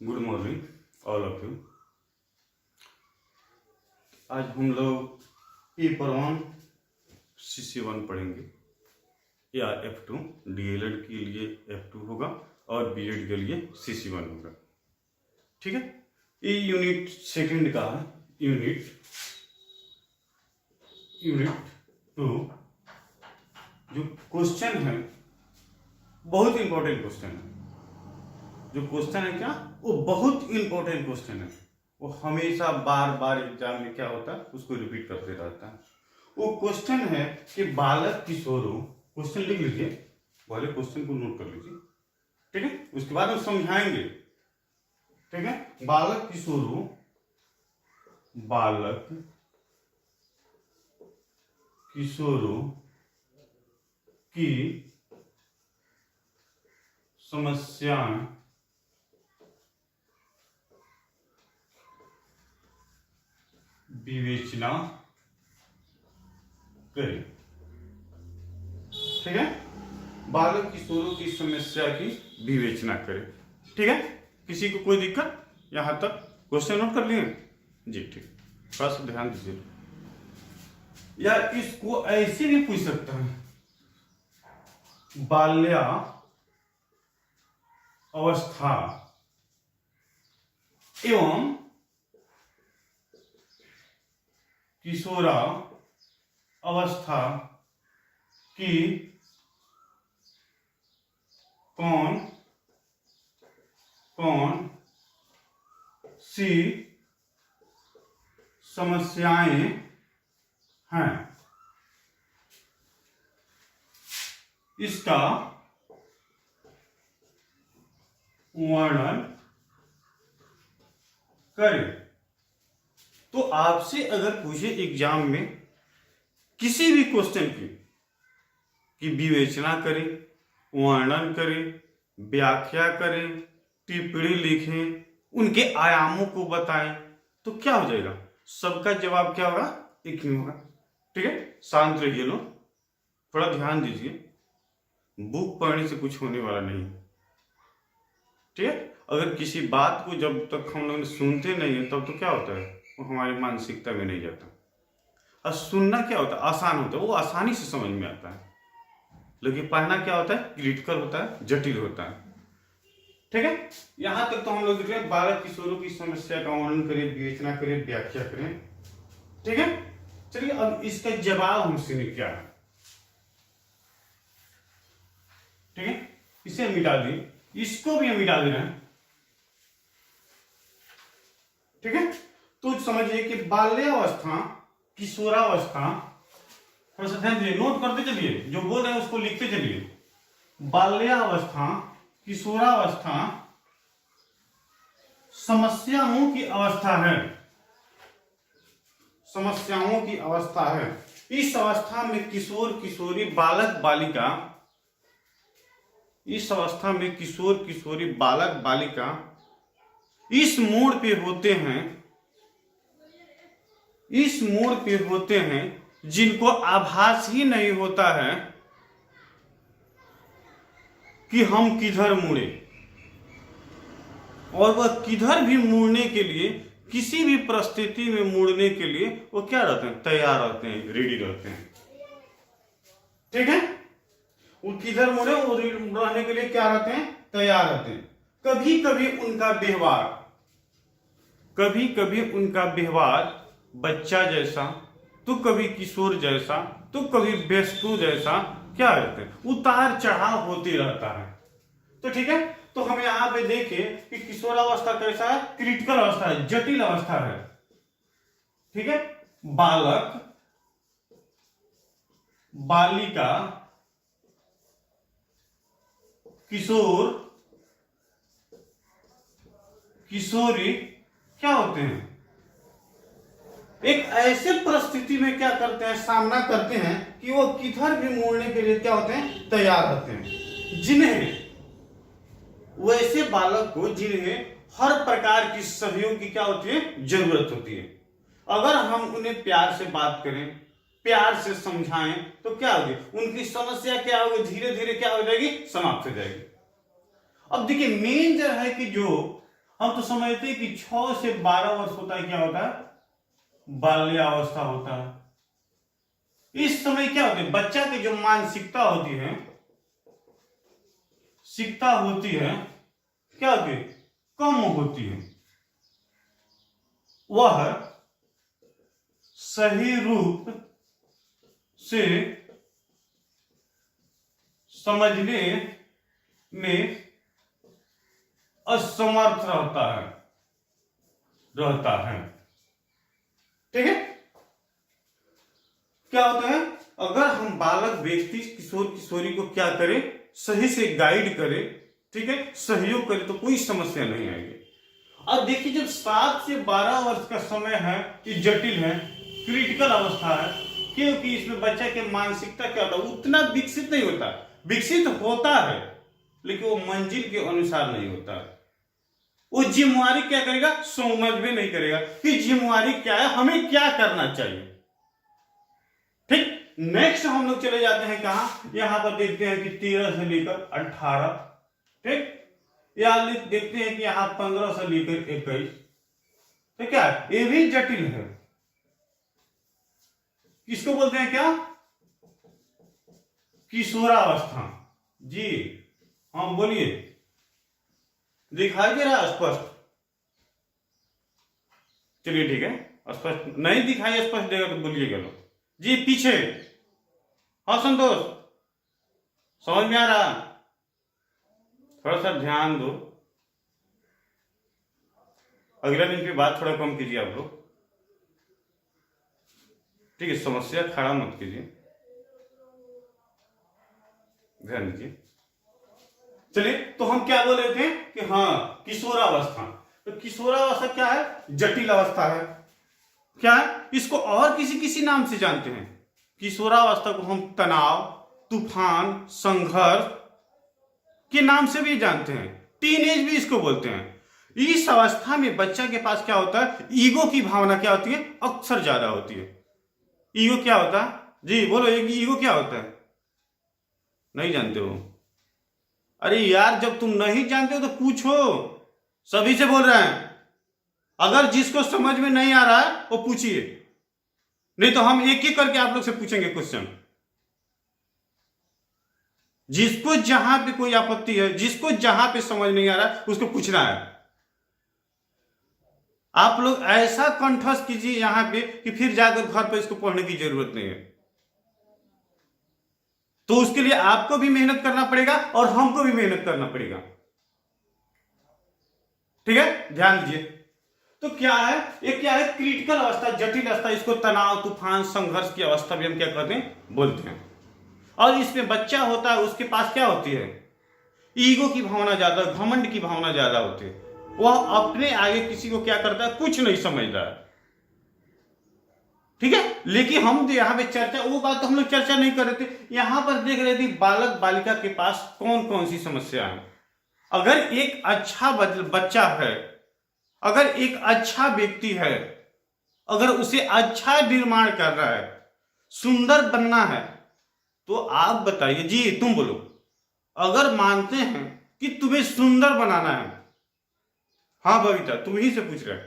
Good morning all of you. आज हम लोग पेपर 1 CC1 पढ़ेंगे या F2। DLED के लिए F2 होगा और BEd के लिए CC1 होगा। ठीक है, ये यूनिट सेकंड का है। यूनिट 2 जो क्वेश्चन है बहुत इंपॉर्टेंट क्वेश्चन है। जो क्वेश्चन है क्या, वो बहुत इंपॉर्टेंट क्वेश्चन है। वो हमेशा बार बार एग्जाम में क्या होता है उसको रिपीट करते रहता है। वो क्वेश्चन है कि बालक किशोरों, क्वेश्चन लिख लीजिए, पहले क्वेश्चन को नोट कर लीजिए, ठीक है, उसके बाद हम समझाएंगे। ठीक है, बालक किशोरों की समस्याएं विवेचना करें। ठीक है, बालक किशोरों की समस्या की विवेचना करें। ठीक है, किसी को कोई दिक्कत? यहां तक क्वेश्चन नोट कर लिए जी? ठीक, थोड़ा सा ध्यान दीजिए। या इसको ऐसे भी पूछ सकता है, बाल्यावस्था एवं किशोरावस्था की कौन सी समस्याएं हैं, इसका वर्णन करें। तो आपसे अगर पूछे एग्जाम में किसी भी क्वेश्चन की विवेचना करें, वर्णन करें, व्याख्या करें, टिप्पणी लिखें, उनके आयामों को बताएं, तो क्या हो जाएगा? सबका जवाब क्या होगा? एक ही होगा। ठीक है, शांत रहिए लोग, थोड़ा ध्यान दीजिए। बुक पढ़ने से कुछ होने वाला नहीं। ठीक है, अगर किसी बात को जब तक हम लोग सुनते नहीं है तब तो क्या होता है, वो हमारी मानसिकता में नहीं जाता। और सुनना क्या होता है? आसान होता है, वो आसानी से समझ में आता है। लेकिन पढ़ना क्या होता है? क्रिटिकल होता है, जटिल होता है। ठीक है, यहां तक तो हम लोग देख रहे हैं, बालक किशोरों की समस्या का वर्णन करें, विवेचना करें, व्याख्या करें। ठीक है, चलिए अब इसका जवाब हमसे क्या है। ठीक है, इसे मिटा दें, इसको भी हम मिटा दे रहे हैं। ठीक है, तो समझिए कि बाल्यावस्था, किशोरावस्था, थोड़ा सा ध्यान दीजिए, नोट करते चलिए, जो बोल रहे हैं उसको लिखते चलिए। बाल्यावस्था, किशोरावस्था समस्याओं की अवस्था है। समस्याओं की अवस्था है। इस अवस्था में किशोर किशोरी, बालक बालिका, इस अवस्था में किशोर किशोरी, बालक बालिका इस मोड़ पे होते हैं, जिनको आभास ही नहीं होता है कि हम किधर मुड़े, और वह किधर भी मुड़ने के लिए, किसी भी परिस्थिति में मुड़ने के लिए वो क्या रहते हैं? तैयार रहते हैं, रेडी रहते हैं। ठीक है, वो किधर मुड़े, वो रहने के लिए क्या रहते हैं? तैयार रहते हैं। कभी कभी उनका व्यवहार बच्चा जैसा, तो कभी किशोर जैसा, तो कभी बेस्तू जैसा क्या रहते हैं? उतार चढ़ाव होते रहता है। तो ठीक है, तो हम यहां पे देखें कि किशोरावस्था कैसा है? क्रिटिकल अवस्था है, जटिल अवस्था है। ठीक है, बालक बालिका किशोर किशोरी क्या होते हैं? एक ऐसे परिस्थिति में क्या करते हैं, सामना करते हैं कि वो किधर भी मुड़ने के लिए क्या होते हैं? तैयार रहते हैं। वैसे बालक को जिन्हें हर प्रकार की सहयोग की क्या होती है? जरूरत होती है। अगर हम उन्हें प्यार से बात करें, प्यार से समझाएं, तो क्या होगी? उनकी समस्या क्या होगी? धीरे धीरे क्या हो जाएगी? समाप्त हो जाएगी। अब देखिए, मेन जो है कि जो हम तो समझते हैं कि 6 से 12 वर्ष होता है, क्या होता है, बाल्यावस्था होता है। इस समय क्या होता है, बच्चा की जो मानसिकता होती है, सिकता होती है, क्या होती है, कम होती है। वह सही रूप से समझने में असमर्थ रहता है। ठीक है। क्या होता है, अगर हम बालक व्यक्ति किशोर किशोरी को क्या करें, सही से गाइड करें, ठीक है, सहयोग करें, तो कोई समस्या नहीं आएगी। अब देखिए, जब 7 से 12 वर्ष का समय है, ये जटिल है, क्रिटिकल अवस्था है, क्योंकि इसमें बच्चा के मानसिकता क्या होता है, उतना विकसित नहीं होता, विकसित होता है लेकिन वो मंजिल के अनुसार नहीं होता है। वो जिम्मेवारी क्या करेगा, समझ में नहीं करेगा कि जिम्मेवारी क्या है, हमें क्या करना चाहिए। ठीक। नेक्स्ट हम लोग चले जाते हैं कहां, यहां पर देखते हैं कि 13 से लेकर 18। ठीक। यहां देखते हैं कि यहां 15 से लेकर 21। तो क्या ये भी जटिल है। किसको बोलते हैं, क्या, किशोरावस्था। जी हाँ बोलिए, दिखाई दे रहा है स्पष्ट? चलिए ठीक है, स्पष्ट नहीं दिखाई स्पष्ट देगा तो बोलिएगा लो। जी पीछे, हाँ संतोष, समझ में आ रहा, थोड़ा सा ध्यान दो, अगला दिन की बात थोड़ा कम कीजिए आप लोग। ठीक है, समस्या खड़ा मत कीजिए, ध्यान दीजिए। चलिए, तो हम क्या बोल रहे थे कि हाँ किशोरावस्था। तो किशोरावस्था क्या है, जटिल अवस्था है। क्या है, इसको और किसी किसी नाम से जानते हैं। किशोरावस्था को हम तनाव, तूफान, संघर्ष के नाम से भी जानते हैं, टीनेज भी इसको बोलते हैं। इस अवस्था में बच्चा के पास क्या होता है, ईगो की भावना क्या होती है, अक्सर ज्यादा होती है। ईगो क्या होता है, जी बोलो, ईगो क्या होता है, नहीं जानते हो? अरे यार, जब तुम नहीं जानते हो तो पूछो, सभी से बोल रहे हैं। अगर जिसको समझ में नहीं आ रहा है वो पूछिए, नहीं तो हम एक एक करके आप लोग से पूछेंगे क्वेश्चन। जिसको जहां पे कोई आपत्ति है, जिसको जहां पे समझ नहीं आ रहा है, उसको पूछना है। आप लोग ऐसा कंठस्थ कीजिए यहां पे कि फिर जाकर घर पे इसको पढ़ने की जरूरत नहीं है। तो उसके लिए आपको भी मेहनत करना पड़ेगा और हमको भी मेहनत करना पड़ेगा। ठीक है, ध्यान दीजिए। तो क्या है, ये क्या है, क्रिटिकल अवस्था, जटिल अवस्था, इसको तनाव, तूफान, संघर्ष की अवस्था भी हम क्या कहते हैं, बोलते हैं। और इसमें बच्चा होता है, उसके पास क्या होती है, ईगो की भावना ज्यादा, घमंड की भावना ज्यादा होती है। वह अपने आगे किसी को क्या करता है, कुछ नहीं समझता है। ठीक है, लेकिन हम यहाँ पे चर्चा, वो बात तो हम लोग चर्चा नहीं कर रहे थे, यहां पर देख रहे थे बालक बालिका के पास कौन कौन सी समस्या है। अगर एक अच्छा बच्चा है, अगर एक अच्छा व्यक्ति है, अगर उसे अच्छा निर्माण कर रहा है, सुंदर बनना है, तो आप बताइए, जी तुम बोलो, अगर मानते हैं कि तुम्हें सुंदर बनाना है, हाँ बबीता तुम ही से पूछ रहे,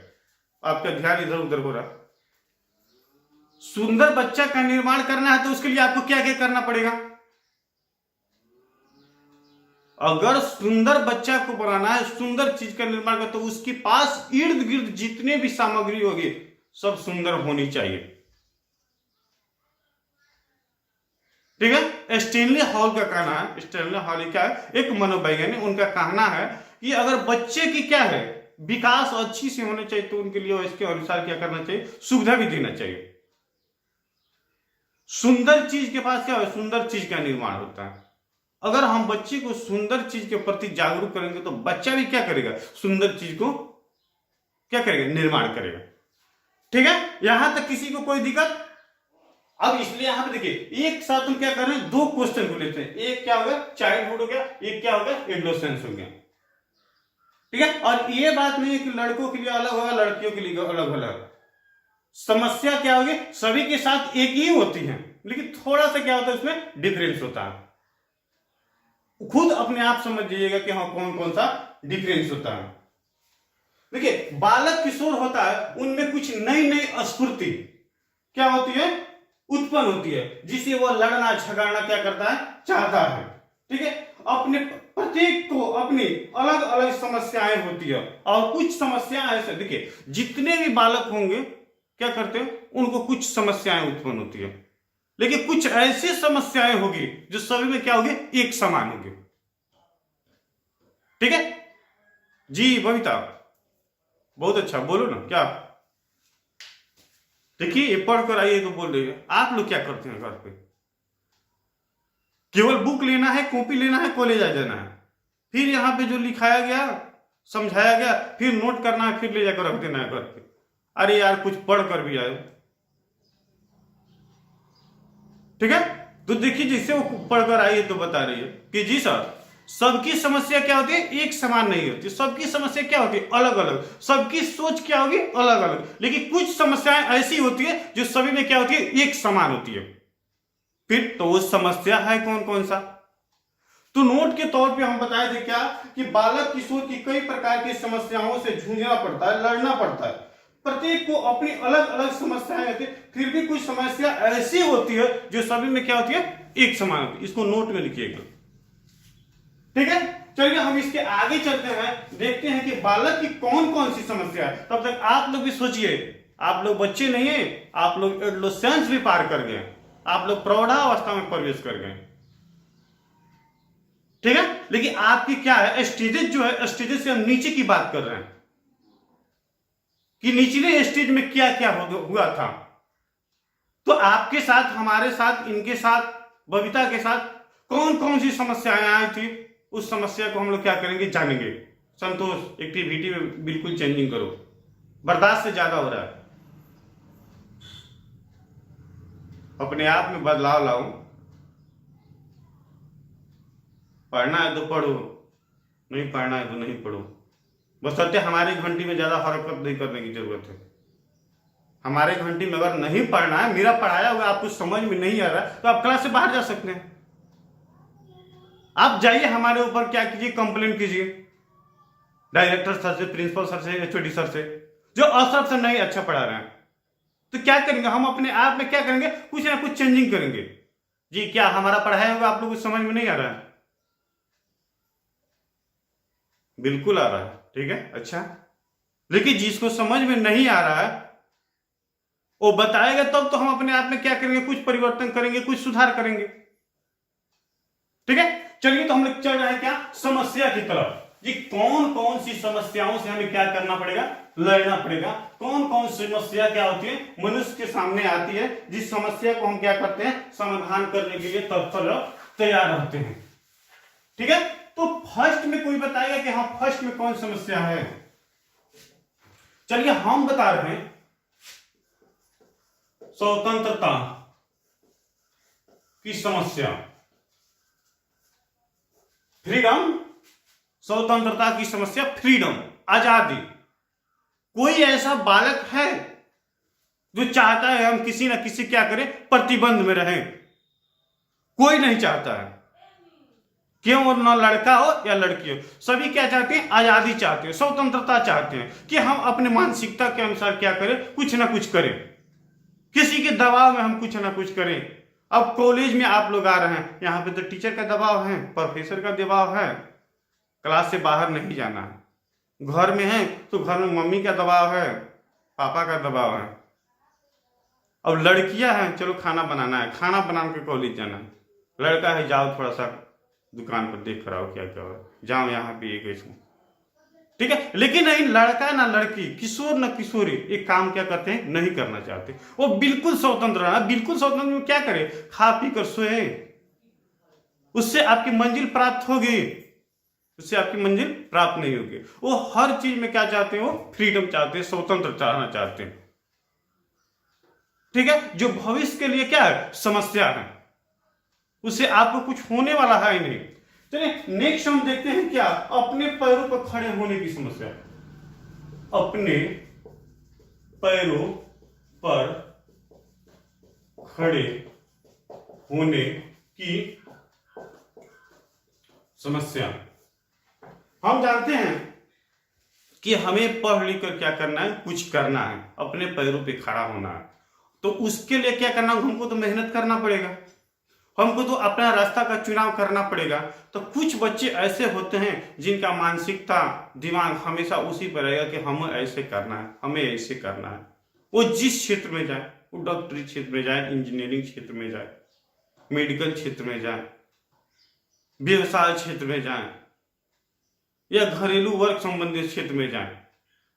आपका ध्यान इधर उधर हो रहा, सुंदर बच्चा का निर्माण करना है तो उसके लिए आपको क्या क्या करना पड़ेगा। अगर सुंदर बच्चा को बनाना है, सुंदर चीज का निर्माण करना, तो उसके पास इर्द गिर्द जितने भी सामग्री होगी सब सुंदर होनी चाहिए। ठीक है, स्टैनली हॉल का कहना है, स्टैनली हॉल क्या है, एक मनोवैज्ञानिक, उनका कहना है कि अगर बच्चे की क्या है, विकास अच्छी से होना चाहिए, तो उनके लिए इसके अनुसार क्या करना चाहिए, सुविधा भी देना चाहिए। सुंदर चीज के पास क्या है, सुंदर चीज का निर्माण होता है। अगर हम बच्चे को सुंदर चीज के प्रति जागरूक करेंगे तो बच्चा भी क्या करेगा, सुंदर चीज को क्या करेगा, निर्माण करेगा। ठीक है, यहां तक किसी को कोई दिक्कत। अब इसलिए यहां पे देखिए, एक साथ हम क्या कर रहे हैं, दो क्वेश्चन को लेते हैं। एक क्या होगा, चाइल्डहुड हो गया, एक क्या होगा, एडोलेसेंस हो गया। ठीक है, और ये बात नहीं है कि लड़कों के लिए अलग होगा, लड़कियों के लिए अलग अलग। समस्या क्या होगी, सभी के साथ एक ही होती है, लेकिन थोड़ा सा क्या होता है, उसमें डिफरेंस होता है। खुद अपने आप समझ जाइएगा कि हाँ कौन कौन सा डिफरेंस होता है। देखिए बालक किशोर होता है, उनमें कुछ नई नई स्फूर्ति क्या होती है, उत्पन्न होती है, जिसे वो लड़ना झगड़ना क्या करता है, चाहता है। ठीक है, अपने प्रत्येक को अपनी अलग अलग समस्याएं होती है, और कुछ समस्याएं ऐसे, देखिए जितने भी बालक होंगे क्या करते हैं, उनको कुछ समस्याएं उत्पन्न होती है, लेकिन कुछ ऐसी समस्याएं होगी जो सभी में क्या होगी, एक समान होगी। ठीक है जी बबीता, बहुत अच्छा, बोलो ना क्या। देखिए ये पढ़कर आइए तो बोल रही है, आप लोग क्या करते हैं घर पे, केवल बुक लेना है, कॉपी लेना है, कॉलेज आ जाना है, फिर यहाँ पे जो लिखाया गया समझाया गया फिर नोट करना है, फिर ले जाकर रख देना है घर पे। अरे यार कुछ पढ़ कर भी आए। ठीक है, तो देखिए जैसे वो पढ़कर आई है तो बता रही है कि जी सर सबकी समस्या क्या होती है, एक समान नहीं होती, सबकी समस्या क्या होती है, अलग अलग, सबकी सोच क्या होगी, अलग अलग, लेकिन कुछ समस्याएं ऐसी होती है जो सभी में क्या होती है, एक समान होती है। फिर तो वो समस्या है कौन कौन सा, तो नोट के तौर पे हम बताए थे क्या कि बालक किशोर की कई प्रकार की समस्याओं से जूझना पड़ता है, लड़ना पड़ता है, प्रत्येक को अपनी अलग अलग समस्याएं होती है, फिर भी कुछ समस्या ऐसी होती है जो सभी में क्या होती है, एक समान होती है। इसको नोट में लिखिएगा। ठीक है, चलिए हम इसके आगे चलते हैं, देखते हैं कि बालक की कौन कौन सी समस्या है। तब तक आप लोग भी सोचिए, आप लोग बच्चे नहीं है, आप लोग एडोलेसेंस भी पार कर गए, आप लोग प्रौढ़ावस्था में प्रवेश कर गए। ठीक है, लेकिन आपकी क्या है, स्टेजेस जो है, स्टेजेस से हम नीचे की बात कर रहे हैं कि निचले स्टेज में क्या क्या हुआ था। तो आपके साथ, हमारे साथ, इनके साथ, बबीता के साथ कौन कौन सी समस्याएं आई थी, उस समस्या को हम लोग क्या करेंगे, जानेंगे। संतोष एक्टिविटी में बिल्कुल चेंजिंग करो, बर्दाश्त से ज्यादा हो रहा है, अपने आप में बदलाव लाओ। पढ़ना है तो पढ़ो, नहीं पढ़ना है तो नहीं पढ़ो, बशर्ते हमारी घंटी में ज्यादा हरकत नहीं करने की जरूरत है। हमारे घंटी में अगर नहीं पढ़ना है, मेरा पढ़ाया हुआ आपको समझ में नहीं आ रहा है, तो आप क्लास से बाहर जा सकते हैं। आप जाइए हमारे ऊपर क्या कीजिए, कंप्लेंट कीजिए डायरेक्टर सर से, प्रिंसिपल सर से, एचओडी सर से, जो असर से नहीं अच्छा पढ़ा रहे हैं। तो क्या करेंगे हम, अपने आप में क्या करेंगे, कुछ ना कुछ चेंजिंग करेंगे। जी क्या हमारा पढ़ाया हुआ आप लोगों को समझ में नहीं आ रहा है, बिल्कुल आ रहा है। ठीक है, अच्छा, लेकिन जिसको समझ में नहीं आ रहा है वो बताएगा, तब तो हम अपने आप में क्या करेंगे, कुछ परिवर्तन करेंगे, कुछ सुधार करेंगे। ठीक है, चलिए तो हम लोग चल रहे हैं क्या, समस्या की तरफ। जी कौन कौन सी समस्याओं से हमें क्या करना पड़ेगा, लड़ना पड़ेगा। कौन कौन सी समस्या क्या होती है, मनुष्य के सामने आती है, जिस समस्या को हम क्या करते हैं, समाधान करने के लिए तत्पर तैयार रहते हैं। ठीक है, तो फर्स्ट में कोई बताएगा कि हाँ फर्स्ट में कौन समस्या है। चलिए हम बता रहे हैं स्वतंत्रता की समस्या, फ्रीडम, स्वतंत्रता की समस्या, फ्रीडम, आजादी। कोई ऐसा बालक है जो चाहता है हम किसी ना किसी क्या करें, प्रतिबंध में रहें? कोई नहीं चाहता है, क्यों, और ना लड़का हो या लड़की हो, सभी क्या चाहते हैं, आजादी चाहते हैं, स्वतंत्रता चाहते हैं कि हम अपने मानसिकता के अनुसार क्या करें, कुछ ना कुछ करें, किसी के दबाव में हम कुछ ना कुछ करें। अब कॉलेज में आप लोग आ रहे हैं, यहाँ पे तो टीचर का दबाव है, प्रोफेसर का दबाव है, क्लास से बाहर नहीं जाना है। घर में है तो घर में मम्मी का दबाव है, पापा का दबाव है। अब लड़कियां हैं, चलो खाना बनाना है, खाना बना के कॉलेज जाना है। लड़का है, जाओ थोड़ा सा दुकान पर देख कर आओ क्या क्या हो, जाओ यहाँ पे एक ऐसा। ठीक है, लेकिन नहीं, लड़का ना लड़की, किशोर ना किशोरी एक काम क्या करते हैं, नहीं करना चाहते। वो बिल्कुल स्वतंत्र रहना, बिल्कुल स्वतंत्र में क्या करे, खा पी कर सोए, उससे आपकी मंजिल प्राप्त होगी, उससे आपकी मंजिल प्राप्त नहीं होगी। वो हर चीज में क्या चाहते हैं, वो फ्रीडम चाहते हैं, स्वतंत्र चाहना चाहते हैं। ठीक है, जो भविष्य के लिए क्या है, समस्या है, उससे आपको कुछ होने वाला है ही नहीं। चलिए नेक्स्ट हम देखते हैं क्या, अपने पैरों पर खड़े होने की समस्या। अपने पैरों पर खड़े होने की समस्या। हम जानते हैं कि हमें पढ़ लिख कर क्या करना है, कुछ करना है, अपने पैरों पे खड़ा होना है। तो उसके लिए क्या करना, हमको तो मेहनत करना पड़ेगा, हमको तो अपना रास्ता का चुनाव करना पड़ेगा। तो कुछ बच्चे ऐसे होते हैं जिनका मानसिकता दिमाग हमेशा उसी पर रहेगा कि हमें ऐसे करना है, हमें ऐसे करना है। वो जिस क्षेत्र में जाए, वो डॉक्टरी क्षेत्र में जाए, इंजीनियरिंग क्षेत्र में जाए, मेडिकल क्षेत्र में जाए, व्यवसाय क्षेत्र में जाए, या घरेलू वर्ग संबंधित क्षेत्र में जाए,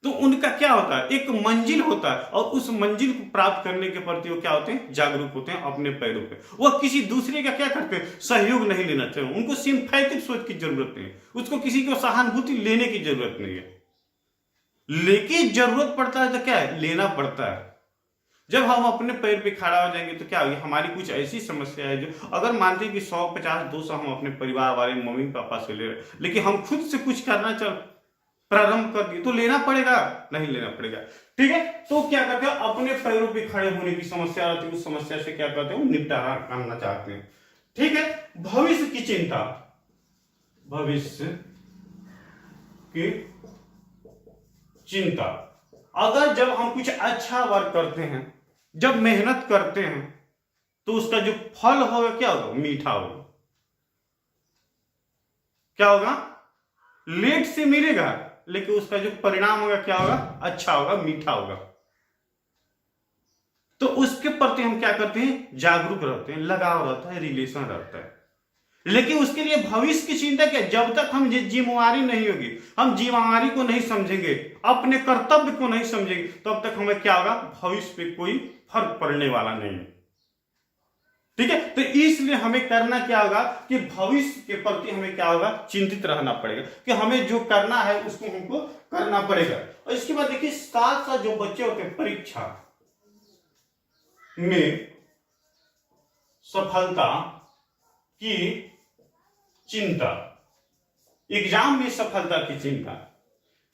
तो उनका क्या होता है, एक मंजिल होता है, और उस मंजिल को प्राप्त करने के प्रति वो क्या होते हैं, जागरूक होते हैं अपने पैरों पे। वो किसी दूसरे का क्या करते हैं, सहयोग नहीं लेना चाहिए, उनको सिंपैथिक सोच की जरूरत नहीं है, उसको किसी को सहानुभूति लेने की जरूरत नहीं है। लेकिन जरूरत पड़ता है तो क्या है, लेना पड़ता है। जब हम अपने पैर पे खड़ा हो जाएंगे तो क्या होगी, हमारी कुछ ऐसी समस्या है जो अगर मानते हैं कि 100, 50, 200 हम अपने परिवार वाले मम्मी पापा से ले रहे, लेकिन हम खुद से कुछ करना चल प्रारंभ कर दिए तो लेना पड़ेगा, नहीं लेना पड़ेगा। ठीक है, तो क्या करते हैं, अपने पैरों पे खड़े होने की समस्या आती है, उस समस्या से क्या करते हैं, निपटारा करना चाहते हैं। ठीक है, भविष्य की चिंता, भविष्य की चिंता। अगर जब हम कुछ अच्छा वर्क करते हैं, जब मेहनत करते हैं, तो उसका जो फल होगा क्या होगा, मीठा होगा। क्या होगा, लेट से मिलेगा, लेकिन उसका जो परिणाम होगा क्या होगा, अच्छा होगा, मीठा होगा। तो उसके प्रति हम क्या करते हैं, जागरूक रहते हैं, लगाव रहता है, रिलेशन रहता है। लेकिन उसके लिए भविष्य की चिंता क्या, जब तक हम जिम्मेवारी नहीं होगी, हम जिम्मेवारी को नहीं समझेंगे, अपने कर्तव्य को नहीं समझेंगे, तब तक हमें क्या होगा, भविष्य पे कोई फर्क पड़ने वाला नहीं। ठीक है, तो इसलिए हमें करना क्या होगा कि भविष्य के प्रति हमें क्या होगा, चिंतित रहना पड़ेगा कि हमें जो करना है उसको हमको करना पड़ेगा। और इसके बाद देखिए, साथ साथ जो बच्चे होते हैं परीक्षा में सफलता की चिंता, एग्जाम में सफलता की चिंता।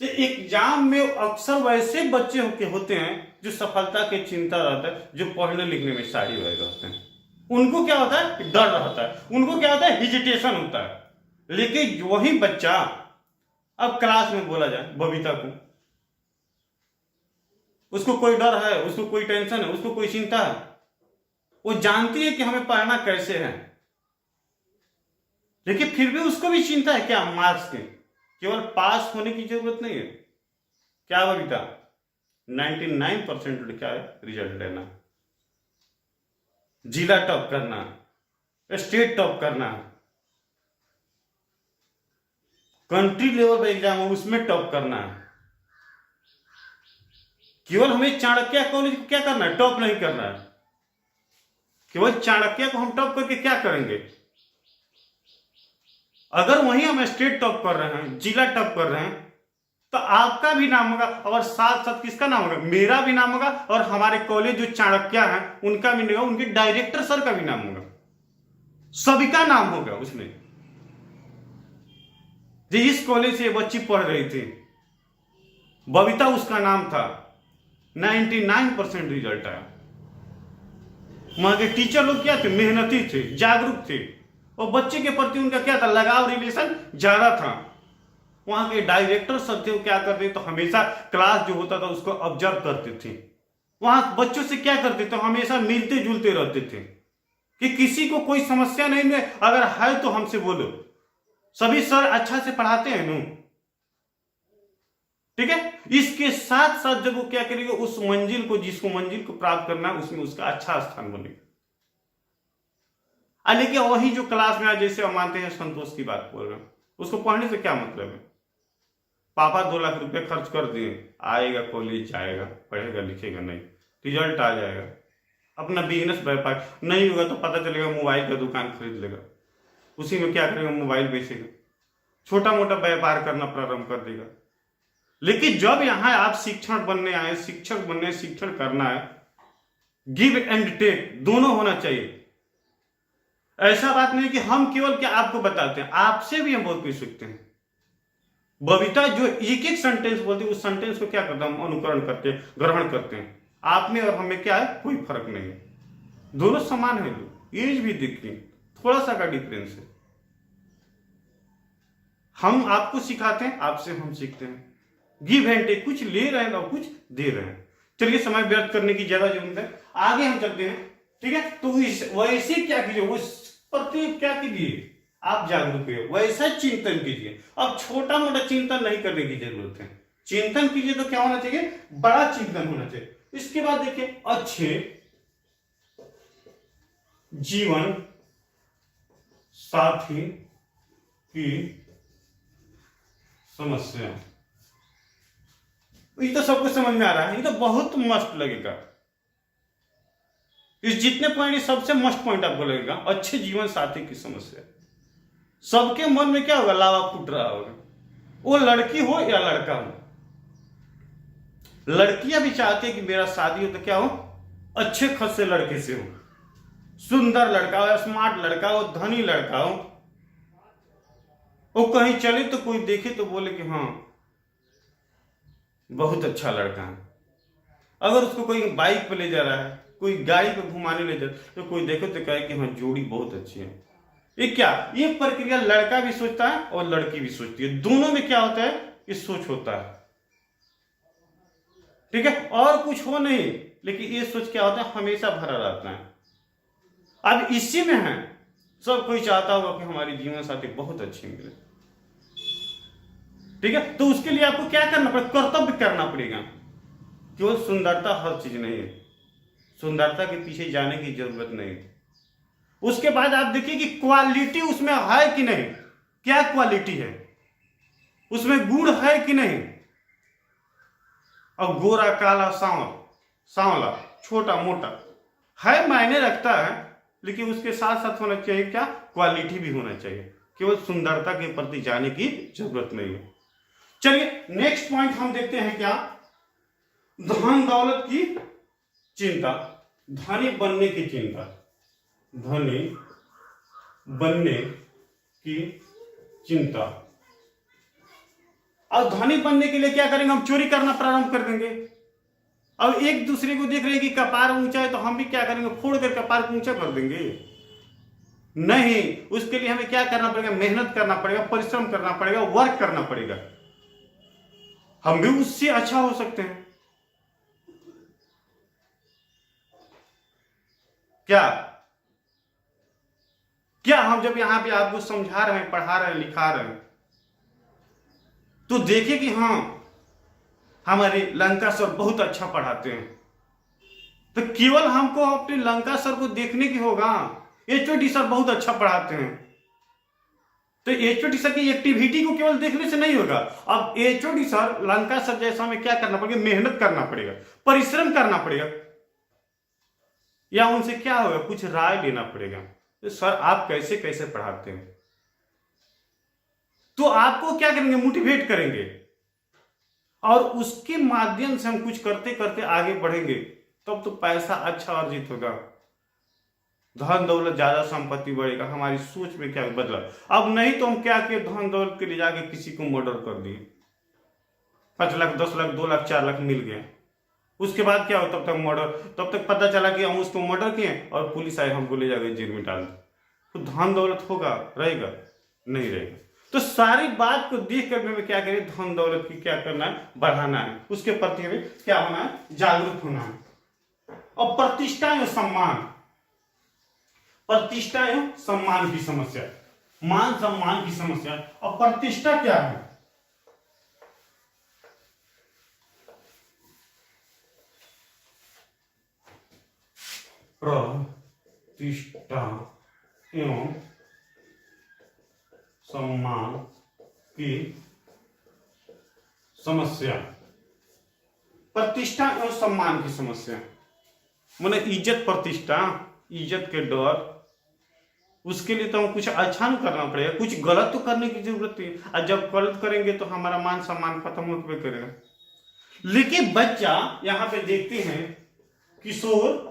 तो एग्जाम में अक्सर वैसे बच्चे होते हैं जो सफलता की चिंता रहता है, जो पढ़ने लिखने में शाही हुए रहते हैं, उनको क्या होता है, डर रहता है, उनको क्या होता है, हेजिटेशन होता है। लेकिन वही बच्चा, अब क्लास में बोला जाए बबीता को, उसको कोई डर है, उसको कोई टेंशन है, उसको कोई चिंता है, वो जानती है कि हमें पढ़ना कैसे है, लेकिन फिर भी उसको भी चिंता है क्या, मार्क्स की। केवल पास होने की जरूरत नहीं है, क्या बबीता, 99% क्या है, रिजल्ट लेना, जिला टॉप करना, स्टेट टॉप करना, कंट्री लेवल पर एग्जाम हो उसमें टॉप करना। केवल हमें चाणक्य कॉलेज को क्या करना है, टॉप नहीं करना है। केवल चाणक्य को हम टॉप करके क्या करेंगे, अगर वहीं हम स्टेट टॉप कर रहे हैं, जिला टॉप कर रहे हैं, तो आपका भी नाम होगा, और साथ साथ किसका नाम होगा, मेरा भी नाम होगा, और हमारे कॉलेज जो चाणक्य हैं उनका भी नाम होगा, उनके डायरेक्टर सर का भी नाम होगा, सभी का नाम होगा उसमें। जिस कॉलेज से ये बच्ची पढ़ रही थी, बबीता उसका नाम था, 99% रिजल्ट आया। वहां के टीचर लोग क्या थे, मेहनती थे, जागरूक थे, और बच्चे के प्रति उनका क्या था, लगाव, रिलेशन ज्यादा था। वहां के डायरेक्टर सर थे, वो क्या करते तो हमेशा क्लास जो होता था उसको ऑब्जर्व करते थे, वहां बच्चों से क्या करते थे, हमेशा मिलते जुलते रहते थे कि किसी को कोई समस्या नहीं है, अगर है तो हमसे बोलो, सभी सर अच्छा से पढ़ाते हैं ना। ठीक है, इसके साथ साथ जब वो क्या करेंगे, उस मंजिल को, जिसको मंजिल को प्राप्त करना है, उसमें उसका अच्छा स्थान बनेगा। लेकिन वही जो क्लास में जैसे हम मानते हैं, संतोष की बात बोल रहे हैं, उसको पढ़ने से क्या मतलब है, पापा 2 लाख रुपए खर्च कर दिए, आएगा कॉलेज जाएगा, पढ़ेगा लिखेगा नहीं, रिजल्ट आ जाएगा, अपना बिजनेस व्यापार नहीं होगा तो पता चलेगा मोबाइल का दुकान खरीद लेगा, उसी में क्या करेगा, मोबाइल बेचेगा, छोटा मोटा व्यापार करना प्रारंभ कर देगा। लेकिन जब यहां आप शिक्षण बनने आए, शिक्षक बनने, शिक्षण करना है, गिव एंड टेक दोनों होना चाहिए। ऐसा बात नहीं कि हम केवल क्या आपको बताते हैं, आपसे भी हम बहुत कुछ सीखते हैं। बबीता जो एक एक सेंटेंस बोलती है, उस सेंटेंस को क्या करते हैं, हम अनुकरण करते हैं, ग्रहण करते हैं। आप में और हमें क्या है, कोई फर्क नहीं है, दोनों समान है, एज भी देखिए थोड़ा सा का डिफरेंस है। हम आपको सिखाते हैं, आपसे हम सीखते हैं। गिव एंड टेक, कुछ ले रहे हैं और कुछ दे रहे हैं। चलिए समय व्यर्थ करने की ज्यादा जरूरत है, आगे हम चलते हैं। ठीक है, तो वैसे क्या कीजिए, उस प्रति क्या कीजिए, आप जागरूक रहिए, वैसा चिंतन कीजिए। अब छोटा मोटा चिंतन नहीं करने की जरूरत है, चिंतन कीजिए तो क्या होना चाहिए, बड़ा चिंतन होना चाहिए। इसके बाद देखिए, अच्छे जीवन साथी की समस्या, ये तो सबको समझ में आ रहा है, ये तो बहुत मस्त लगेगा। इस जितने पॉइंट, सबसे मस्त पॉइंट आपको लगेगा, अच्छे जीवन साथी की समस्या। सबके मन में क्या होगा, लावा फूट रहा होगा, वो लड़की हो या लड़का हो। लड़कियां भी चाहती है कि मेरा शादी हो तो क्या हो, अच्छे खासे लड़के से हो, सुंदर लड़का हो, स्मार्ट लड़का हो, धनी लड़का हो, वो कहीं चले तो कोई देखे तो बोले कि हाँ बहुत अच्छा लड़का है। अगर उसको कोई बाइक पे ले जा रहा है, कोई गाड़ी पे घुमाने ले जा रहा है, तो कोई देखे तो कहे कि हाँ जोड़ी बहुत अच्छी है। ये क्या, ये प्रक्रिया लड़का भी सोचता है और लड़की भी सोचती है, दोनों में क्या होता है, ये सोच होता है। ठीक है, और कुछ हो नहीं, लेकिन ये सोच क्या होता है, हमेशा भरा रहता है। अब इसी में है, सब कोई चाहता होगा कि हमारी जीवन साथी बहुत अच्छी मिले। ठीक है, तो उसके लिए आपको क्या करना पड़ेगा, कर्तव्य करना पड़ेगा। केवल सुंदरता हर चीज नहीं है, सुंदरता के पीछे जाने की जरूरत नहीं है। उसके बाद आप देखिए कि क्वालिटी उसमें है कि नहीं, क्या क्वालिटी है उसमें, गुण है कि नहीं। अब गोरा काला सांवला छोटा मोटा है, मायने रखता है, लेकिन उसके साथ साथ होना चाहिए क्या, क्वालिटी भी होना चाहिए। केवल सुंदरता के प्रति जाने की जरूरत नहीं है। चलिए नेक्स्ट पॉइंट हम देखते हैं, क्या, धन दौलत की चिंता, धनी बनने की चिंता, धनी बनने की चिंता। अब धनी बनने के लिए क्या करेंगे, हम चोरी करना प्रारंभ कर देंगे। अब एक दूसरे को देख रहे हैं कि कपार ऊंचा है, तो हम भी क्या करेंगे, फोड़ कर कपार को ऊंचा कर देंगे। नहीं, उसके लिए हमें क्या करना पड़ेगा, मेहनत करना पड़ेगा, परिश्रम करना पड़ेगा, वर्क करना पड़ेगा, हम भी उससे अच्छा हो सकते हैं। क्या क्या हम जब यहां पे आपको समझा रहे हैं, पढ़ा रहे हैं, लिखा रहे हैं, तो देखिए कि हाँ हमारे लंका सर बहुत अच्छा पढ़ाते हैं, तो केवल हमको अपने लंका सर को देखने की होगा, एचओडी सर बहुत अच्छा पढ़ाते हैं, तो एचओडी सर की एक्टिविटी को केवल देखने से नहीं होगा। अब एचओडी सर, लंका सर जैसा हमें क्या करना पड़ेगा, मेहनत करना पड़ेगा, परिश्रम करना पड़ेगा, या उनसे क्या होगा, कुछ राय लेना पड़ेगा, तो सर आप कैसे कैसे पढ़ाते हैं, तो आपको क्या करेंगे, मोटिवेट करेंगे, और उसके माध्यम से हम कुछ करते करते आगे बढ़ेंगे, तब तो पैसा अच्छा अर्जित होगा, धन दौलत ज्यादा, संपत्ति बढ़ेगा, हमारी सोच में क्या बदला। अब नहीं तो हम क्या किए, धन दौलत के लिए जाके किसी को मर्डर कर दिए, 5 लाख 10 लाख 2 लाख 4 लाख मिल गया, उसके बाद क्या हो, तब तक मर्डर, तब तक पता चला कि हम उसको मर्डर किए और पुलिस आई, हमको ले जाकर जेल में डाल दिया, तो धन दौलत होगा, रहेगा नहीं रहेगा। तो सारी बात को देख कर हमें क्या करें, धन दौलत की क्या करना है, बढ़ाना है, उसके प्रति हमें क्या होना है, जागरूक होना है। और प्रतिष्ठा एवं सम्मान, प्रतिष्ठा एवं सम्मान की समस्या, मान सम्मान की समस्या, और प्रतिष्ठा क्या है, प्रतिष्ठा एवं सम्मान की समस्या, प्रतिष्ठा एवं सम्मान की समस्या माने इज्जत प्रतिष्ठा, इज्जत के डर, उसके लिए तो हम कुछ अच्छा नहीं करना पड़ेगा, कुछ गलत तो करने की जरूरत नहीं, और जब गलत करेंगे तो हमारा मान सम्मान खत्म होकर करेगा। लेकिन बच्चा यहां पे देखते हैं, किशोर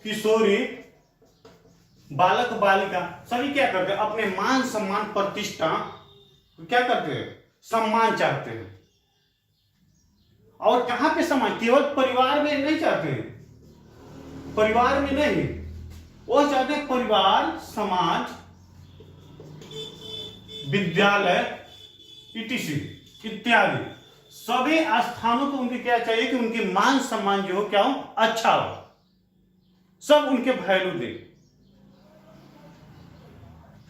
किशोरी, बालक बालिका सभी क्या करते हैं, अपने मान सम्मान प्रतिष्ठा क्या करते हैं, सम्मान चाहते हैं। और कहां पे सम्मान, केवल परिवार में नहीं चाहते हैं, परिवार में नहीं, वो चाहते हैं परिवार, समाज, विद्यालय, इत्यादि, सभी स्थानों को उनके क्या चाहिए कि उनके मान सम्मान जो हो क्या हो, अच्छा हो, सब उनके वैल्यू दे।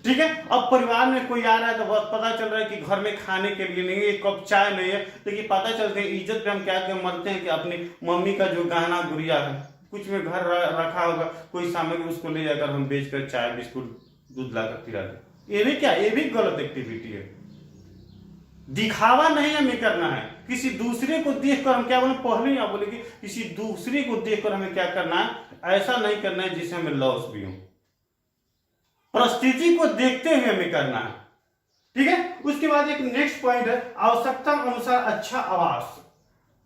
ठीक है। अब परिवार में कोई आ रहा है तो बहुत पता चल रहा है कि घर में खाने के लिए नहीं है, एक कप चाय नहीं है, लेकिन पता चलते हैं इज्जत पे हम क्या क्या मरते हैं कि अपनी मम्मी का जो गहना गुड़िया है कुछ में घर रखा होगा, कोई सामग्री उसको ले जाकर हम बेचकर चाय बिस्कुट दूध लाकर पिला दे। ये भी क्या, ये भी गलत एक्टिविटी है। दिखावा नहीं हमें करना है, किसी दूसरे को देखकर हम क्या बोले, पहले आप बोले कि किसी दूसरे को देखकर हमें क्या करना है, ऐसा नहीं करना है जिससे हमें लॉस भी हो। परिस्थिति को देखते हुए हमें करना है। ठीक है। उसके बाद एक नेक्स्ट पॉइंट है आवश्यकता अनुसार अच्छा आवास।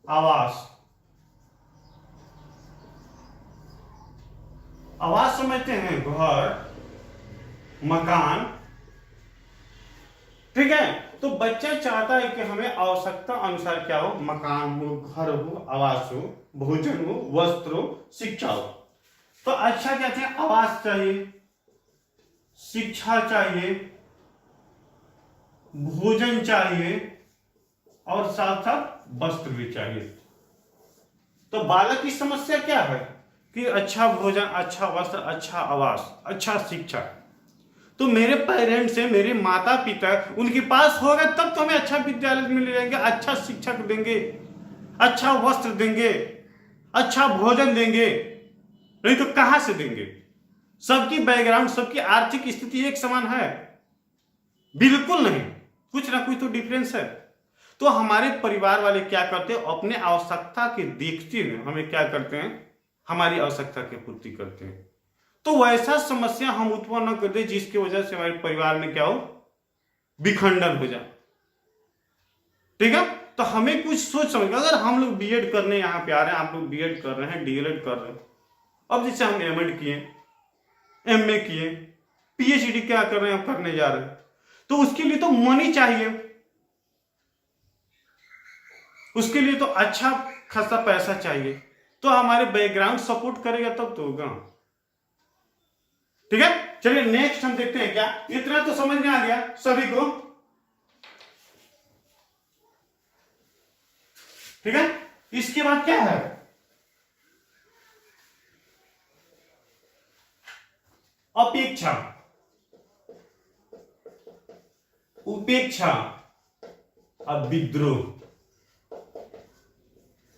आवास आवास समझते हैं घर मकान। ठीक है। तो बच्चा चाहता है कि हमें आवश्यकता अनुसार क्या हो, मकान हो, घर हो, आवास हो, भोजन हो, वस्त्र हो, शिक्षा हो। तो अच्छा कहते हैं आवास चाहिए, शिक्षा चाहिए, भोजन चाहिए और साथ साथ वस्त्र भी चाहिए। तो बालक की समस्या क्या है कि अच्छा भोजन, अच्छा वस्त्र, अच्छा आवास, अच्छा शिक्षा। तो मेरे पेरेंट्स है, मेरे माता पिता उनके पास होगा तब तो हमें अच्छा विद्यालय मिल जाएंगे, अच्छा शिक्षक देंगे, अच्छा वस्त्र देंगे, अच्छा भोजन देंगे, नहीं तो कहां से देंगे। सबकी बैकग्राउंड, सबकी आर्थिक स्थिति एक समान है? बिल्कुल नहीं, कुछ ना कुछ तो डिफरेंस है। तो हमारे परिवार वाले क्या करते हैं, अपने आवश्यकता के देखते हुए हमें क्या करते हैं, हमारी आवश्यकता की पूर्ति करते हैं। तो वैसा समस्या हम उत्पन्न न कर दे जिसकी वजह से हमारे परिवार में क्या हो, विखंडन हो जाए। ठीक है। तो हमें कुछ सोच समझ, अगर हम लोग बीएड करने यहाँ पे आ रहे हैं, आप लोग बीएड कर रहे हैं, डीएलएड कर रहे हैं, अब जैसे हम एमएड किए, एमए किए, पीएचडी क्या कर रहे हैं, हम करने जा रहे हैं, तो उसके लिए तो मनी चाहिए, उसके लिए तो अच्छा खासा पैसा चाहिए। तो हमारे बैकग्राउंड सपोर्ट करेगा तब तो होगा। ठीक है। चलिए नेक्स्ट हम देखते हैं क्या, इतना तो समझ में आ गया सभी को। ठीक है। इसके बाद क्या है, अपेक्षा, उपेक्षा और विद्रोह।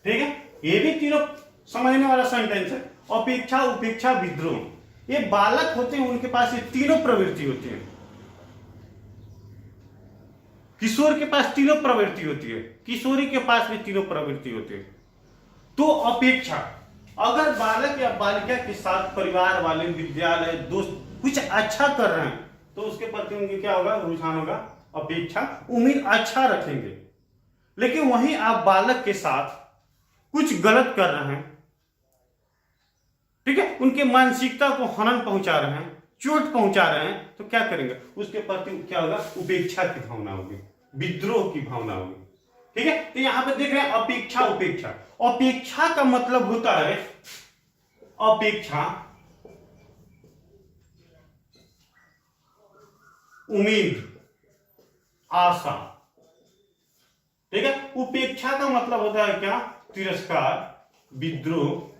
ठीक है। ये भी तीनों समझने वाला सेंटेंस है, अपेक्षा, उपेक्षा, विद्रोह। ये बालक होते हैं, उनके पास ये तीनों प्रवृत्ति होती है। किशोर के पास तीनों प्रवृत्ति होती है, किशोरी के पास भी तीनों प्रवृत्ति होती है। तो अपेक्षा, अगर बालक या बालिका के साथ परिवार वाले, विद्यालय, दोस्त कुछ अच्छा कर रहे हैं तो उसके प्रति उनके क्या होगा, रुझान होगा, अपेक्षा, उम्मीद अच्छा रखेंगे। लेकिन वहीं आप बालक के साथ कुछ गलत कर रहे हैं, ठीक है, उनके मानसिकता को हनन पहुंचा रहे हैं, चोट पहुंचा रहे हैं, तो क्या करेंगे, उसके प्रति क्या होगा, उपेक्षा की भावना होगी, विद्रोह की भावना होगी। ठीक है। तो यहां पे देख रहे हैं अपेक्षा, उपेक्षा। अपेक्षा का मतलब होता है, अपेक्षा उम्मीद, आशा। ठीक है। उपेक्षा का मतलब होता है क्या, तिरस्कार, विद्रोह,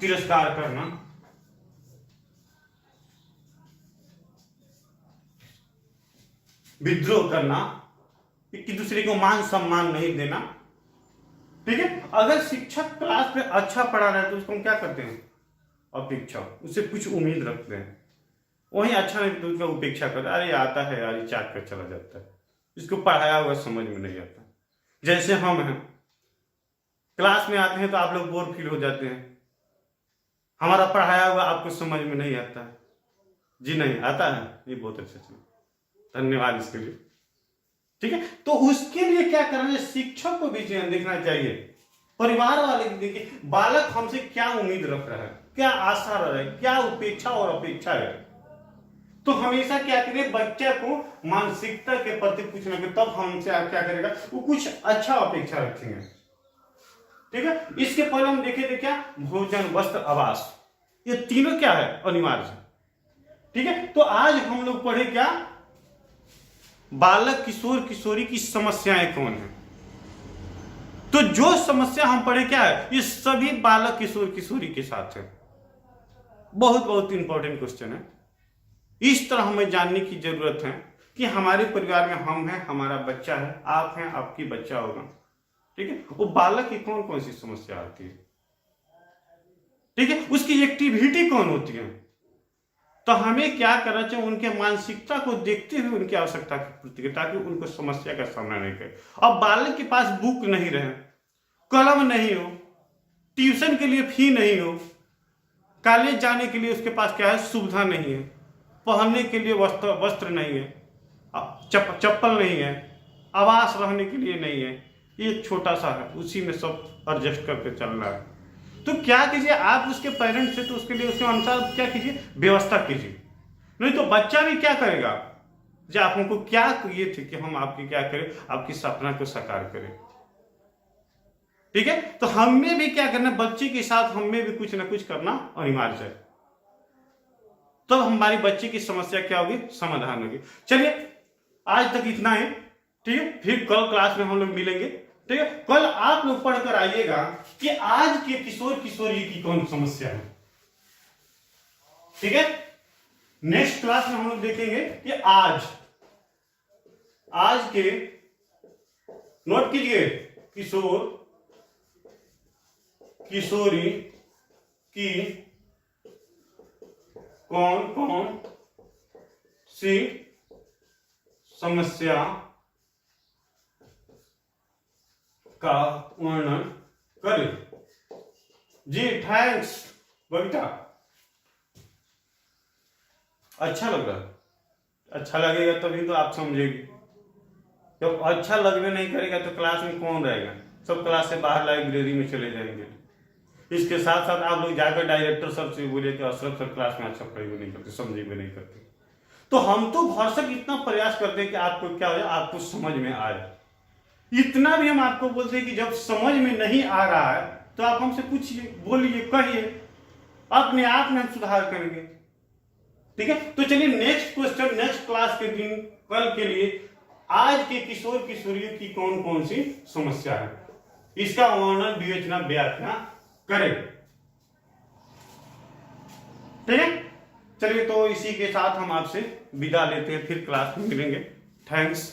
तिरस्कार करना, विद्रोह करना, कि दूसरे को मान सम्मान नहीं देना। ठीक है। अगर शिक्षक क्लास में अच्छा पढ़ा रहा है तो उसको हम क्या करते हैं, अपेक्षा, उससे कुछ उम्मीद रखते हैं। वही अच्छा नहीं तो उसका उपेक्षा करते, अरे आता है यार, ये चाट कर चला जाता है, इसको पढ़ाया हुआ समझ में नहीं आता। जैसे हम हैं, क्लास में आते हैं तो आप लोग बोर फील हो जाते हैं, हमारा पढ़ाया हुआ आपको समझ में नहीं आता है। जी नहीं आता है, ये बहुत अच्छा चीज, धन्यवाद इसके लिए। ठीक है। तो उसके लिए क्या करना है, शिक्षक को भी देखना चाहिए, परिवार वाले की देखिए बालक हमसे क्या उम्मीद रख रहा है, क्या आशा रहा है, क्या उपेक्षा और अपेक्षा है। तो हमेशा क्या करें, बच्चे को मानसिकता के प्रति कुछ ना कुछ, तब हमसे आप क्या करेगा, वो कुछ अच्छा अपेक्षा रखेंगे। ठीक है। इसके पहले हम देखे थे क्या, भोजन, वस्त्र, आवास, ये तीनों क्या है, अनिवार्य है। ठीक है। तो आज हम लोग पढ़े क्या, बालक किशोर किशोरी की समस्याएं कौन है। तो जो समस्या हम पढ़े क्या है, ये सभी बालक किशोर किशोरी के साथ है। बहुत बहुत इंपॉर्टेंट क्वेश्चन है। इस तरह हमें जानने की जरूरत है कि हमारे परिवार में हम हैं, हमारा बच्चा है, आप हैं, आपकी बच्चा होगा, ठीक है। वो बालक की कौन कौन सी समस्या आती है, ठीक है, उसकी एक्टिविटी कौन होती है। तो हमें क्या करना चाहिए, उनके मानसिकता को देखते हुए उनकी आवश्यकता की पूर्ति करें, ताकि उनको समस्या का सामना नहीं करे। अब बालक के पास बुक नहीं रहे, कलम नहीं हो, ट्यूशन के लिए फी नहीं हो, कॉलेज जाने के लिए उसके पास क्या है, सुविधा नहीं है, पहनने के लिए वस्त्र नहीं है, चप्पल नहीं है, आवास रहने के लिए नहीं है, ये छोटा सा है, उसी में सब एडजस्ट करके चल रहा है। तो क्या कीजिए, आप उसके पेरेंट्स से तो उसके लिए उसके अनुसार क्या कीजिए, व्यवस्था कीजिए। नहीं तो बच्चा भी क्या करेगा, जो आप हमको क्या ये थे कि हम आपकी क्या करें, आपकी सपना को साकार करें, ठीक है। तो हमें भी क्या करना, बच्चे के साथ हमें भी कुछ ना कुछ करना अनिवार्य है, तो हमारी बच्चे की समस्या क्या होगी, समाधान होगी। चलिए आज तक इतना है, ठीक है। फिर कल क्लास में हम लोग मिलेंगे, ठीक है। कल आप लोग पढ़कर आइएगा कि आज के किशोर किशोरी की कौन समस्या है, ठीक है। नेक्स्ट क्लास में हम लोग देखेंगे कि आज के, नोट कीजिए, किशोर किशोरी की कौन कौन सी समस्या का वर्णन करें। जी थैंक्स बबीता, अच्छा लग रहा है, अच्छा लगेगा तभी तो आप समझेगी। जब अच्छा लगने नहीं करेगा तो क्लास में कौन रहेगा, सब क्लास से बाहर लाइब्रेरी में चले जाएंगे। इसके साथ साथ आप लोग जाकर डायरेक्टर सर से बोले कि अशरफ सर क्लास में अच्छा पढ़े भी नहीं करते, समझे भी नहीं करते। तो हम तो भरसक इतना प्रयास करते हैं कि आपको क्या हो, आपको समझ में आए। इतना भी हम आपको बोलते हैं कि जब समझ में नहीं आ रहा है तो आप हमसे पूछिए, बोलिए, कहिए, अपने आप में हम सुधार करेंगे, ठीक है। तो चलिए नेक्स्ट क्वेश्चन नेक्स्ट क्लास के दिन, कल के लिए, आज के किशोर किशोरियों की कौन कौन सी समस्या है, इसका वर्णन विवेचना व्याख्या करें, ठीक है। चलिए तो इसी के साथ हम आपसे विदा लेते हैं, फिर क्लास में मिलेंगे। थैंक्स।